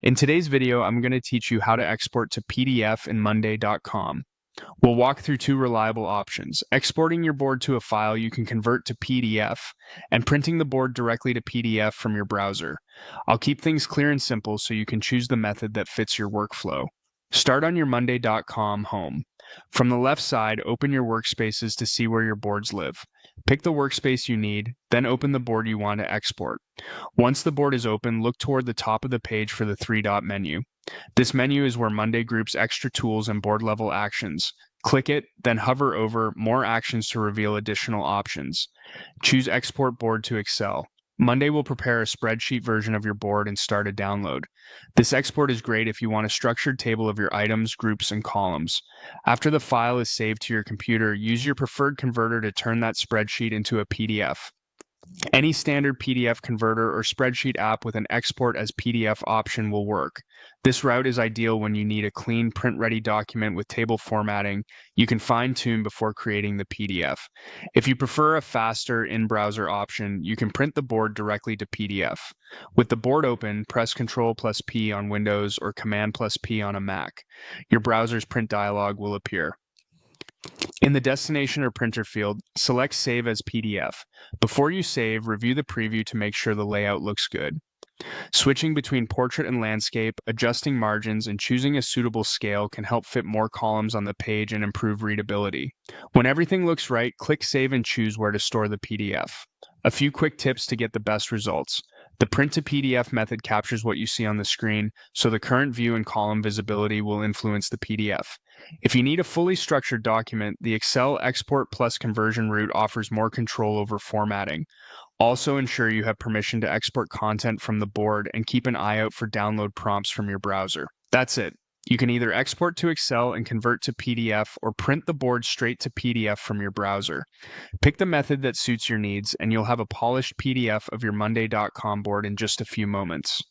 In today's video, I'm going to teach you how to export to PDF in Monday.com. We'll walk through two reliable options: exporting your board to a file you can convert to PDF, and printing the board directly to PDF from your browser. I'll keep things clear and simple so you can choose the method that fits your workflow. Start on your Monday.com home. From the left side, open your workspaces to see where your boards live. Pick the workspace you need, then open the board you want to export. Once the board is open, look toward the top of the page for the three-dot menu. This menu is where Monday groups extra tools and board-level actions. Click it, then hover over More Actions to reveal additional options. Choose Export Board to Excel. Monday will prepare a spreadsheet version of your board and start a download. This export is great if you want a structured table of your items, groups, and columns. After the file is saved to your computer, use your preferred converter to turn that spreadsheet into a PDF. Any standard PDF converter or spreadsheet app with an export as PDF option will work. This route is ideal when you need a clean, print-ready document with table formatting you can fine-tune before creating the PDF. If you prefer a faster in-browser option, you can print the board directly to PDF. With the board open, press Ctrl+P on Windows or Command+P on a Mac. Your browser's print dialog will appear. In the destination or printer field, select Save as PDF. Before you save, review the preview to make sure the layout looks good. Switching between portrait and landscape, adjusting margins, and choosing a suitable scale can help fit more columns on the page and improve readability. When everything looks right, click Save and choose where to store the PDF. A few quick tips to get the best results. The print to PDF method captures what you see on the screen, so the current view and column visibility will influence the PDF. If you need a fully structured document, the Excel Export Plus Conversion route offers more control over formatting. Also ensure you have permission to export content from the board and keep an eye out for download prompts from your browser. That's it. You can either export to Excel and convert to PDF or print the board straight to PDF from your browser. Pick the method that suits your needs and you'll have a polished PDF of your Monday.com board in just a few moments.